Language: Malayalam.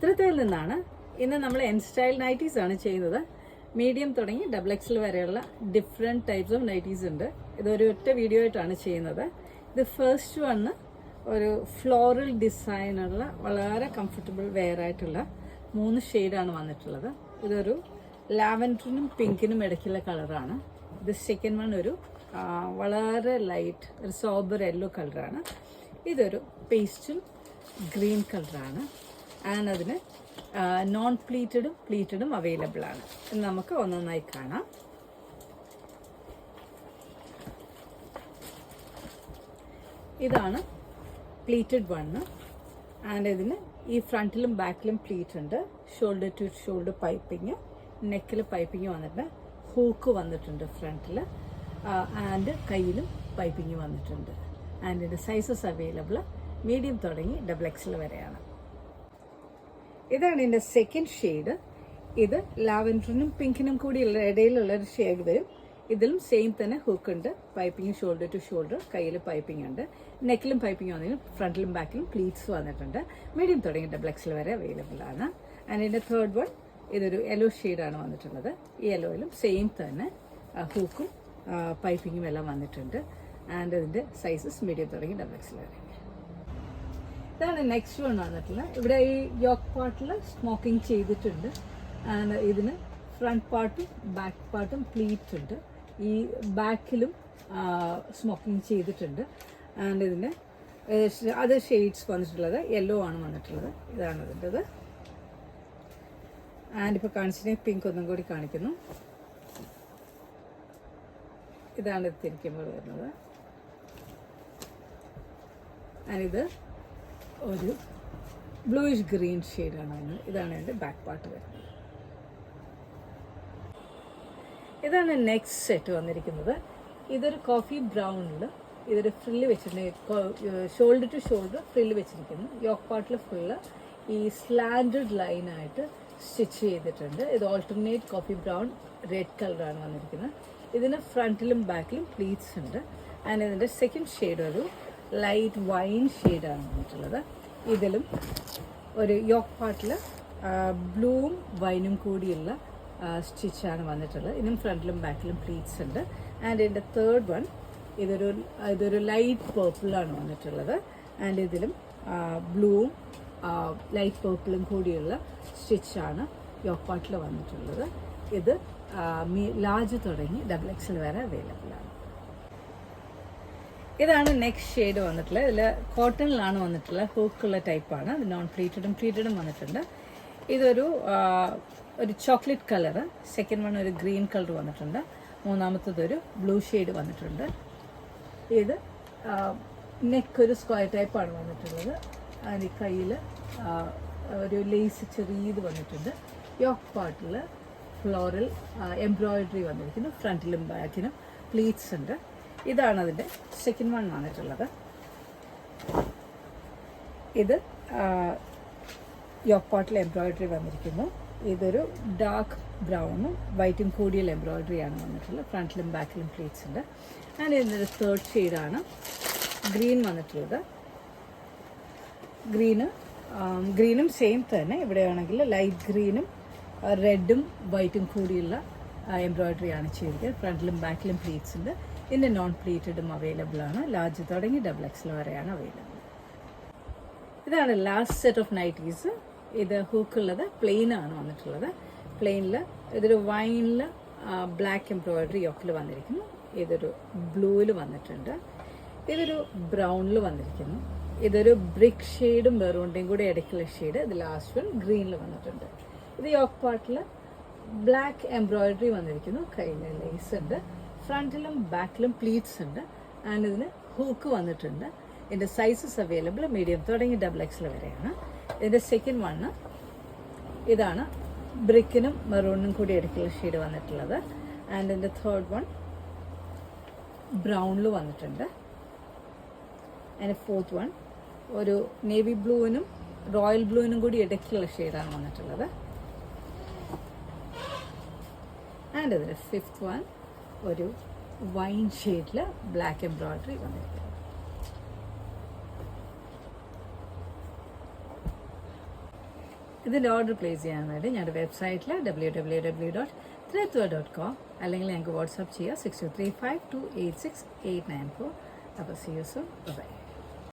തൃത്തയിൽ നിന്നാണ്. ഇന്ന് നമ്മൾ എൻ സ്റ്റൈൽ നൈറ്റീസ് ആണ് ചെയ്യുന്നത്. മീഡിയം തുടങ്ങി ഡബിൾ എക്സൽ വരെയുള്ള ഡിഫറെൻറ്റ് ടൈപ്സ് ഓഫ് നൈറ്റീസ് ഉണ്ട്. ഇതൊരു ഒറ്റ വീഡിയോ ആയിട്ടാണ് ചെയ്യുന്നത്. ഇത് ഫസ്റ്റ് വണ് ഒരു ഫ്ലോറൽ ഡിസൈനുള്ള വളരെ കംഫർട്ടബിൾ വെയർ ആയിട്ടുള്ള 3 ഷെയ്ഡാണ് വന്നിട്ടുള്ളത്. ഇതൊരു ലാവൻഡറിനും പിങ്കിനും ഇടയ്ക്കുള്ള കളറാണ്. ഇത് സെക്കൻഡ് വൺ ഒരു വളരെ ലൈറ്റ് ഒരു സോബർ യെല്ലോ കളറാണ്. ഇതൊരു പേസ്റ്റൽ ഗ്രീൻ കളറാണ്. ആൻഡ് അതിന് നോൺ പ്ലീറ്റഡും അവൈലബിൾ ആണ്. നമുക്ക് ഒന്നൊന്നായി കാണാം. ഇതാണ് പ്ലീറ്റഡ് വണ്ണ്. ആൻഡ് ഇതിന് ഈ ഫ്രണ്ടിലും ബാക്കിലും പ്ലീറ്റ് ഉണ്ട്. ഷോൾഡർ ടു ഷോൾഡർ പൈപ്പിങ്, നെക്കിൽ പൈപ്പിങ് വന്നിട്ടുണ്ട്. ഹൂക്ക് വന്നിട്ടുണ്ട് ഫ്രണ്ടിൽ. ആൻഡ് കയ്യിലും പൈപ്പിങ് വന്നിട്ടുണ്ട്. ആൻഡ് ഇതിൻ്റെ സൈസസ് അവൈലബിൾ മീഡിയം തുടങ്ങി ഡബിൾ എക്സൽ വരെയാണ്. ഇതാണ് ഇതിൻ്റെ സെക്കൻഡ് ഷെയ്ഡ്. ഇത് ലാവൻഡറിനും പിങ്കിനും കൂടിയുള്ള ഇടയിലുള്ള ഒരു ഷെയ്ഡ് വരും. ഇതിലും സെയിം തന്നെ ഹുക്ക് ഉണ്ട്. പൈപ്പിംഗ് ഷോൾഡർ ടു ഷോൾഡർ, കയ്യിൽ പൈപ്പിംഗ് ഉണ്ട്. നെക്കിലും പൈപ്പിംഗ് വന്നിട്ടും ഫ്രണ്ടിലും ബാക്കിലും പ്ലീറ്റ്സ് വന്നിട്ടുണ്ട്. മീഡിയം തുടങ്ങി ഡബിൾ എക്സൽ വരെ അവൈലബിൾ ആണ്. ആൻഡ് ഇതിൻ്റെ തേർഡ് വൺ ഇതൊരു യെല്ലോ ഷെയ്ഡാണ് വന്നിട്ടുള്ളത്. ഈ യെല്ലോയിലും സെയിം തന്നെ ഹൂക്കും പൈപ്പിങ്ങും എല്ലാം വന്നിട്ടുണ്ട്. ആൻഡ് ഇതിൻ്റെ സൈസസ് മീഡിയം തുടങ്ങി ഡബിൾ എക്സൽ വരെ. ഇതാണ് നെക്സ്റ്റ് വൺ വന്നിട്ടുള്ളത്. ഇവിടെ ഈ യോക്ക് പാർട്ടിൽ സ്മോക്കിംഗ് ചെയ്തിട്ടുണ്ട്. ആൻഡ് ഇതിന് ഫ്രണ്ട് പാർട്ടും ബാക്ക് പാർട്ടും പ്ലീറ്റ് ഉണ്ട്. ഈ ബാക്കിലും സ്മോക്കിംഗ് ചെയ്തിട്ടുണ്ട്. ആൻഡ് ഇതിന് അത് ഷെയ്ഡ്സ് വന്നിട്ടുള്ളത് യെല്ലോ ആണ് വന്നിട്ടുള്ളത്. ഇതാണ് ഇതിൻ്റെത്. ആൻഡ് ഇപ്പോൾ കാണിച്ചിട്ട് പിങ്ക് ഒന്നും കൂടി കാണിക്കുന്നു. ഇതാണ് ഇത് തിരിക്കുമ്പോൾ വരുന്നത്. ആൻഡ് ഇത് ഒരു ബ്ലൂയിഷ് ഗ്രീൻ ഷെയ്ഡാണ് വരുന്നത്. ഇതാണ് എൻ്റെ ബാക്ക് പാർട്ട് വരുന്നത്. ഇതാണ് നെക്സ്റ്റ് സെറ്റ് വന്നിരിക്കുന്നത്. ഇതൊരു കോഫി ബ്രൗണിൽ ഇതൊരു ഫ്രില്ല് വെച്ചിട്ടുണ്ട്. ഷോൾഡർ ടു ഷോൾഡർ ഫ്രില്ല് വെച്ചിരിക്കുന്നു. യോക്ക് പാർട്ടിൽ ഫുള്ള് ഈ സ്ലാൻഡഡ് ലൈനായിട്ട് സ്റ്റിച്ച് ചെയ്തിട്ടുണ്ട്. ഇത് ഓൾട്ടർനേറ്റ് കോഫി ബ്രൗൺ റെഡ് കളറാണ് വന്നിരിക്കുന്നത്. ഇതിന് ഫ്രണ്ടിലും ബാക്കിലും പ്ലീറ്റ്സ് ഉണ്ട്. ആൻഡ് ഇതിൻ്റെ സെക്കൻഡ് ഷെയ്ഡ് ഒരു ലൈറ്റ് വൈൻ ഷെയ്ഡാണ് വന്നിട്ടുള്ളത്. ഇതിലും ഒരു യോക്ക് പാർട്ടിൽ ബ്ലൂവും വൈനും കൂടിയുള്ള സ്റ്റിച്ചാണ് വന്നിട്ടുള്ളത്. ഇതിനും ഫ്രണ്ടിലും ബാക്കിലും പ്ലീറ്റ്സ് ഉണ്ട്. ആൻഡ് ഇതിൻ്റെ തേർഡ് വൺ ഇതൊരു ലൈറ്റ് പേർപ്പിളാണ് വന്നിട്ടുള്ളത്. ആൻഡ് ഇതിലും ബ്ലൂവും ലൈറ്റ് പേർപ്പിളും കൂടിയുള്ള സ്റ്റിച്ചാണ് യോക്ക് പാർട്ടിൽ വന്നിട്ടുള്ളത്. ഇത് ലാർജ് തുടങ്ങി ഡബിൾ എക്സൽ വരെ അവൈലബിൾ ആണ്. ഇതാണ് നെക്സ്റ്റ് ഷെയ്ഡ് വന്നിട്ടുള്ളത്. ഇതിൽ കോട്ടണിലാണ് വന്നിട്ടുള്ളത്. ഹൂക്കുള്ള ടൈപ്പാണ്. ഇത് നോൺ പ്ലീറ്റഡും വന്നിട്ടുണ്ട്. ഇതൊരു ചോക്ലേറ്റ് കളറ്. സെക്കൻഡ് വൺ ഒരു ഗ്രീൻ കളർ വന്നിട്ടുണ്ട്. മൂന്നാമത്തതൊരു ബ്ലൂ ഷെയ്ഡ് വന്നിട്ടുണ്ട്. ഇത് നെക്ക് ഒരു സ്ക്വയർ ടൈപ്പാണ് വന്നിട്ടുള്ളത്. അതിന് കയ്യിൽ ഒരു ലേസ് ചെറിയത് വന്നിട്ടുണ്ട്. യോക്ക് പാർട്ടിൽ ഫ്ലോറൽ എംബ്രോയിഡറി വന്നിരിക്കുന്നു. ഫ്രണ്ടിലും ബാക്കിനും പ്ലീറ്റ്സ് ഉണ്ട്. ഇതാണ് അതിൻ്റെ സെക്കൻഡ് വൺ വന്നിട്ടുള്ളത്. ഇത് യോക്ക് പാർട്ടിൽ എംബ്രോയിഡറി വന്നിരിക്കുന്നു. ഇതൊരു ഡാർക്ക് ബ്രൗണും വൈറ്റും കൂടിയുള്ള എംബ്രോയിഡറിയാണ് വന്നിട്ടുള്ളത്. ഫ്രണ്ടിലും ബാക്കിലും പ്ലീറ്റ്സ് ഉണ്ട്. ആൻഡ് ഇതിൻ്റെ തേർഡ് ഷെയ്ഡാണ് ഗ്രീൻ വന്നിട്ടുള്ളത്. ഗ്രീനും സെയിം തന്നെ. ഇവിടെയാണെങ്കിൽ ലൈറ്റ് ഗ്രീനും റെഡും വൈറ്റും കൂടിയുള്ള എംബ്രോയിഡറിയാണ് ചെയ്തിരിക്കുന്നത്. ഫ്രണ്ടിലും ബാക്കിലും പ്ലീറ്റ്സ് ഉണ്ട്. ഇതിൻ്റെ നോൺ പ്ലീറ്റഡും അവൈലബിൾ ആണ്. ലാർജ് തുടങ്ങി ഡബിൾ എക്സൽ വരെയാണ് അവൈലബിൾ. ഇതാണ് ലാസ്റ്റ് സെറ്റ് ഓഫ് നൈറ്റീസ്. ഇത് ഹൂക്കുള്ളത് പ്ലെയിൻ ആണ് വന്നിട്ടുള്ളത്. പ്ലെയിനിൽ ഇതൊരു വൈനിൽ ബ്ലാക്ക് എംബ്രോയിഡറി യോക്കിൽ വന്നിരിക്കുന്നു. ഇതൊരു ബ്ലൂവിൽ വന്നിട്ടുണ്ട്. ഇതൊരു ബ്രൗണിൽ വന്നിരിക്കുന്നു. ഇതൊരു ബ്രിക്ക് ഷെയ്ഡും മെറൂണിൻ്റെയും കൂടെ ഇടയ്ക്കുള്ള ഷെയ്ഡ്. ഇത് ലാസ്റ്റ് വൺ ഗ്രീനിൽ വന്നിട്ടുണ്ട്. ഇത് യോക്ക് പാർട്ടിൽ ബ്ലാക്ക് എംബ്രോയിഡറി വന്നിരിക്കുന്നു. കയ്യിൽ ലേസ് ഉണ്ട്. ഫ്രണ്ടിലും ബാക്കിലും പ്ലീറ്റ്സ് ഉണ്ട്. ആൻഡ് ഇതിന് ഹൂക്ക് വന്നിട്ടുണ്ട്. ഇതിൻ്റെ സൈസസ് അവൈലബിൾ മീഡിയം തുടങ്ങി ഡബിൾ എക്സൽ വരെയാണ്. ഇതിൻ്റെ സെക്കൻഡ് വണ്ണ് ഇതാണ് ബ്രിക്കിനും മെറൂണിനും കൂടി ഇടയ്ക്കുള്ള ഷെയ്ഡ് വന്നിട്ടുള്ളത്. ആൻഡ് ഇതിൻ്റെ തേർഡ് വൺ ബ്രൗണിൽ വന്നിട്ടുണ്ട്. അതിൻ്റെ ഫോർത്ത് വൺ ഒരു നേവി ബ്ലൂവിനും റോയൽ ബ്ലൂവിനും കൂടി ഇടയ്ക്കുള്ള ഷെയ്ഡാണ് വന്നിട്ടുള്ളത്. ആൻഡ് ഇതിൻ്റെ ഫിഫ്ത്ത് വൺ ഒരു വൈൻ ഷെയ്ഡിൽ ബ്ലാക്ക് എംബ്രോയിഡറി വന്നിരിക്കുന്നത്. ഇതിൻ്റെ ഓർഡർ പ്ലേസ് ചെയ്യാനായിട്ട് ഞങ്ങളുടെ വെബ്സൈറ്റിൽ www.threadwear.com അല്ലെങ്കിൽ ഞങ്ങൾക്ക് വാട്സാപ്പ് ചെയ്യുക 6235286894. അപ്പോൾ സീ യു സൂൺ. ബൈ.